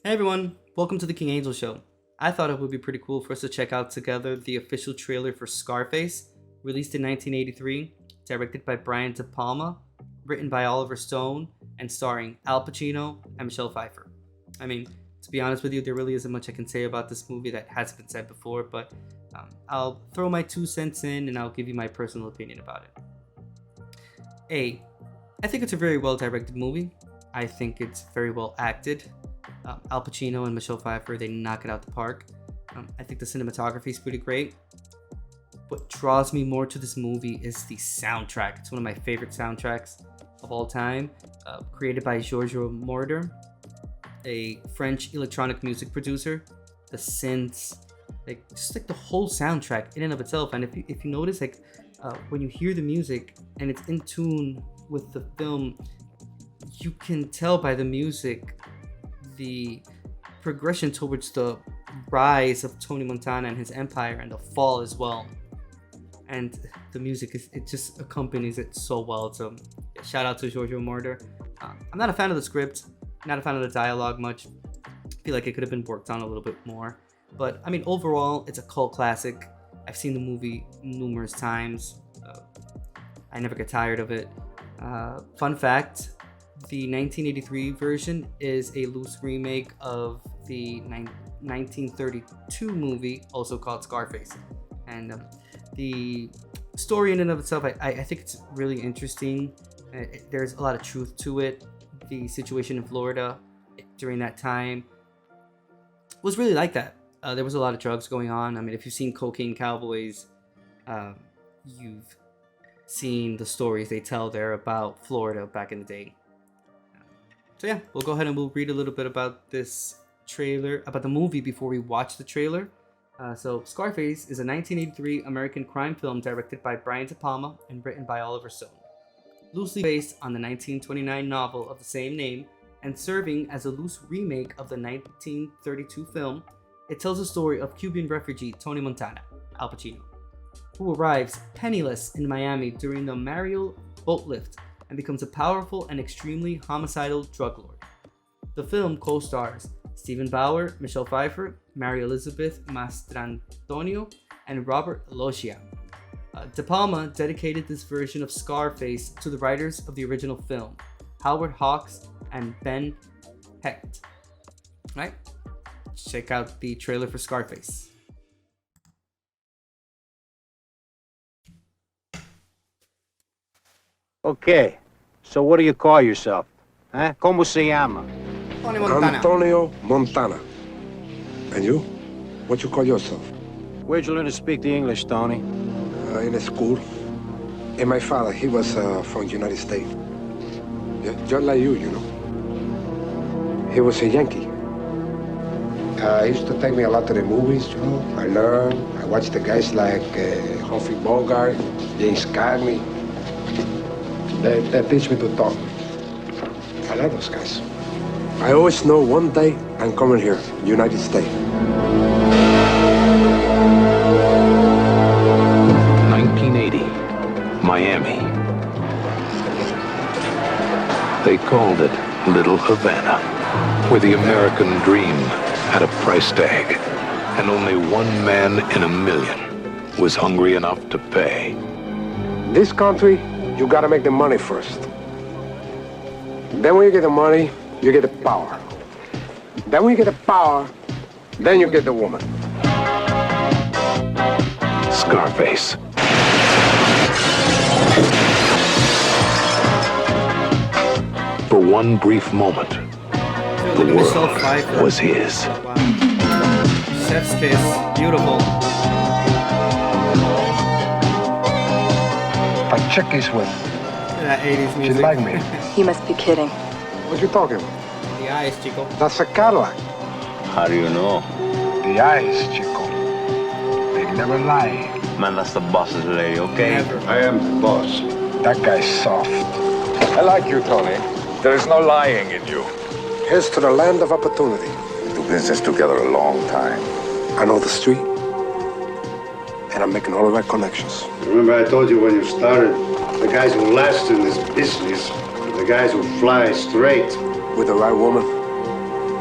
Hey everyone, welcome to the King Angel Show. I thought it would be pretty cool for us to check out together the official trailer for Scarface, released in 1983, directed by Brian De Palma, written by Oliver Stone, and starring Al Pacino and Michelle Pfeiffer. I mean, to be honest with you, there really isn't much I can say about this movie that hasn't been said before, but I'll throw my 2 cents in and I'll give you my personal opinion about it. I think it's a very well directed movie. I think it's very well acted. Al Pacino and Michelle Pfeiffer, they knock it out the park. I think the cinematography is pretty great. What draws me more to this movie is the soundtrack. It's one of my favorite soundtracks of all time, created by Giorgio Moroder, a French electronic music producer. The synths, just the whole soundtrack in and of itself. And if you notice, when you hear the music and it's in tune with the film, you can tell by the music the progression towards the rise of Tony Montana and his empire, and the fall as well. And the music it just accompanies it so well. So shout out to Giorgio Moroder. I'm not a fan of the script, not a fan of the dialogue much. I feel like it could have been worked on a little bit more. But I mean, overall, it's a cult classic. I've seen the movie numerous times. I never get tired of it. Fun fact, the 1983 version is a loose remake of the 1932 movie, also called Scarface. And the story in and of itself, I think it's really interesting. There's a lot of truth to it. The situation in Florida during that time was really like that. There was a lot of drugs going on. I mean, if you've seen Cocaine Cowboys, you've seen the stories they tell there about Florida back in the day. So yeah, we'll go ahead and we'll read a little bit about this trailer, about the movie before we watch the trailer. So Scarface is a 1983 American crime film directed by Brian De Palma and written by Oliver Stone. Loosely based on the 1929 novel of the same name and serving as a loose remake of the 1932 film, it tells the story of Cuban refugee Tony Montana, Al Pacino, who arrives penniless in Miami during the Mariel boat lift and becomes a powerful and extremely homicidal drug lord. The film co-stars Stephen Bauer, Michelle Pfeiffer, Mary Elizabeth Mastrantonio, and Robert Loggia. De Palma dedicated this version of Scarface to the writers of the original film, Howard Hawks and Ben Hecht. Alright, check out the trailer for Scarface. Okay, so what do you call yourself? Huh? ¿Cómo se llama? Tony Montana. Antonio Montana. And you? What you call yourself? Where'd you learn to speak the English, Tony? In a school. And my father, he was from the United States. Yeah, just like you know. He was a Yankee. He used to take me a lot to the movies, you know. I learned. I watched the guys like Humphrey Bogart, James Cagney. They teach me to talk. I love those guys. I always know one day I'm coming here, United States. 1980, Miami. They called it Little Havana, where the American dream had a price tag, and only one man in a million was hungry enough to pay. This country, you gotta make the money first. Then when you get the money, you get the power. Then when you get the power, then you get the woman. Scarface. For one brief moment, the world was his. Wow. Chef's kiss, beautiful. A chick is with. That 80s music. She like me. You must be kidding. What you talking about? The eyes, Chico. That's a Cadillac. How do you know? The eyes, Chico. They never lie. Man, that's the boss's lady, okay? Never. I am the boss. That guy's soft. I like you, Tony. There is no lying in you. Here's to the land of opportunity. We do business together a long time. I know the street, and I'm making all the right connections. Remember I told you when you started, the guys who last in this business are the guys who fly straight. With the right woman,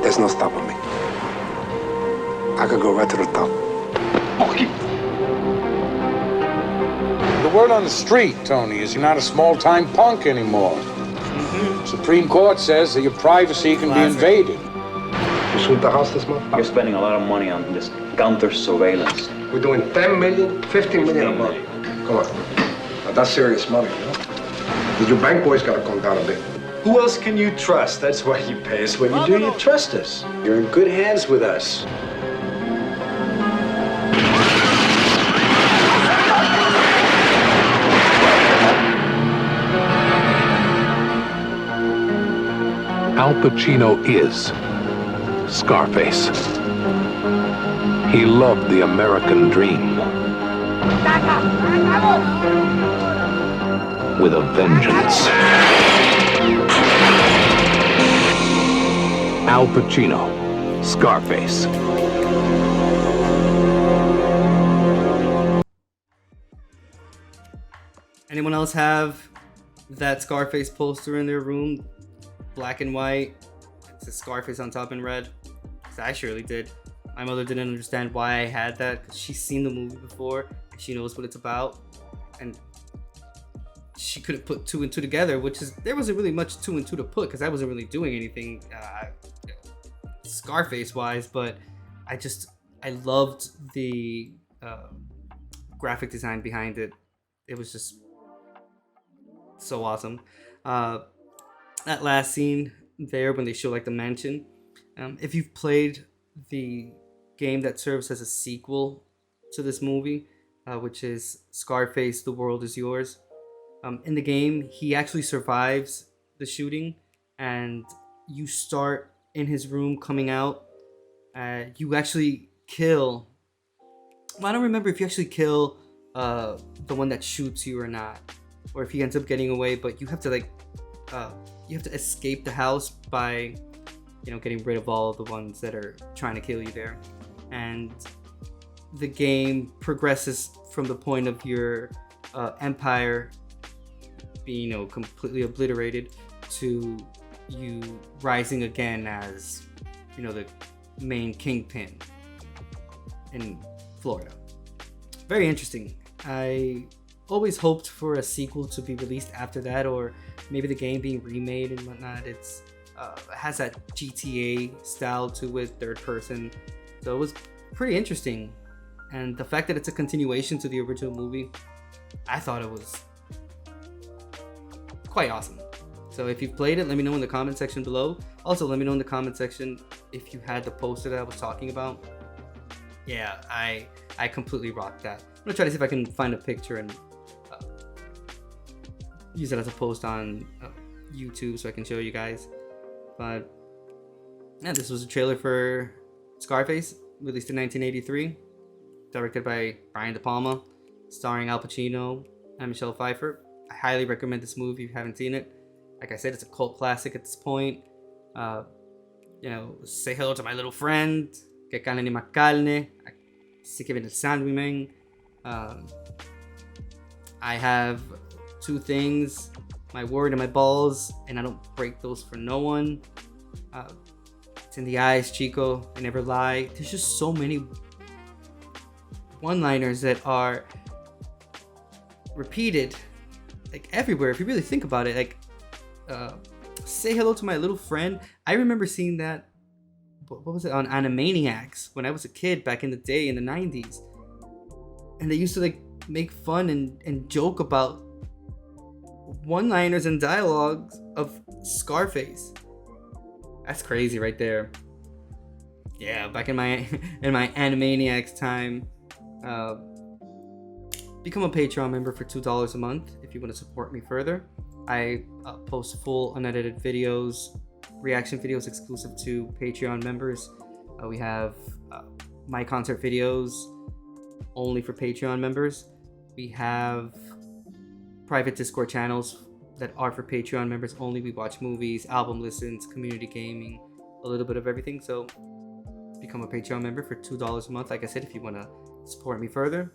There's no stopping me. I could go right to the top. The word on the street, Tony, is you're not a small-time punk anymore. Supreme Court says that your privacy can be invaded. You sweep the house this month? You're spending a lot of money on this counter surveillance. We're doing 10 million, 15 million a month. Come on. Now, that's serious money, you know? But your bank boys gotta come down a bit. Who else can you trust? That's why you pay us what you do. You trust us. You're in good hands with us. Al Pacino is Scarface. He loved the American dream with a vengeance. Al Pacino, Scarface. Anyone else have that Scarface poster in their room? Black and white. It says Scarface on top in red. 'Cause I surely did. My mother didn't understand why I had that because she's seen the movie before and she knows what it's about. And she couldn't put two and two together, which is, there wasn't really much two and two to put because I wasn't really doing anything Scarface wise, but I loved the graphic design behind it. It was just so awesome. That last scene there when they show like the mansion, if you've played the game that serves as a sequel to this movie, which is Scarface The World Is Yours, in the game he actually survives the shooting and you start in his room coming out. You actually kill, I don't remember if you actually kill the one that shoots you or not, or if he ends up getting away, but you have to like you have to escape the house by, you know, getting rid of all the ones that are trying to kill you there. And the game progresses from the point of your empire being, you know, completely obliterated to you rising again as, you know, the main kingpin in Florida. Very interesting. I always hoped for a sequel to be released after that, or maybe the game being remade and whatnot. It's has that GTA style to it, third person, so it was pretty interesting. And the fact that it's a continuation to the original movie, I thought it was quite awesome. So if you've played it, let me know in the comment section below. Also, let me know in the comment section if you had the poster that I was talking about. Yeah, I completely rocked that. I'm gonna try to see if I can find a picture and use it as a post on YouTube so I can show you guys. But yeah, this was a trailer for Scarface, released in 1983, directed by Brian De Palma, starring Al Pacino and Michelle Pfeiffer. I highly recommend this movie if you haven't seen it. Like I said, it's a cult classic at this point. You know, say hello to my little friend. Que carne ni más carne. Así que viene el sándwich, man. I have two things, my word and my balls, and I don't break those for no one. It's in the eyes, Chico, I never lie. There's just so many one-liners that are repeated like everywhere if you really think about it. Like say hello to my little friend. I remember seeing that, what was it, on Animaniacs when I was a kid back in the day in the 90s, and they used to like make fun and joke about one-liners and dialogues of Scarface. That's crazy right there. Yeah, back in my Animaniacs time. Become a Patreon member for $2 a month if you want to support me further. I post full unedited videos, reaction videos exclusive to Patreon members. We have my concert videos only for Patreon members. We have private Discord channels that are for Patreon members only. We watch movies, album listens, community gaming, a little bit of everything. So become a Patreon member for $2 a month. Like I said, if you want to support me further,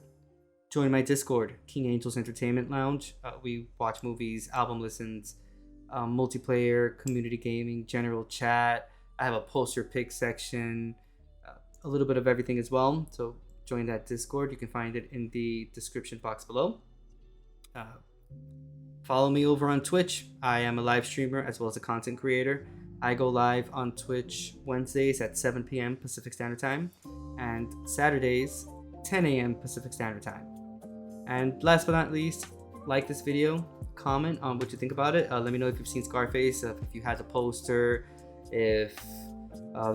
join my Discord, King Angel's Entertainment Lounge. We watch movies, album listens, multiplayer, community gaming, general chat, I have a poster pick section, a little bit of everything as well. So join that Discord. You can find it in the description box below. Follow me over on Twitch. I am a live streamer as well as a content creator. I go live on Twitch Wednesdays at 7 p.m. Pacific Standard Time and Saturdays 10 a.m. Pacific Standard Time. And last but not least, like this video, comment on what you think about it. Let me know if you've seen Scarface, if you had the poster, if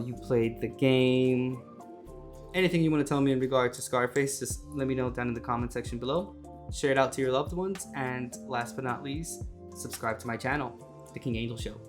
you played the game, anything you want to tell me in regard to Scarface, just let me know down in the comment section below. Share it out to your loved ones, and last but not least, subscribe to my channel, The King Angel Show.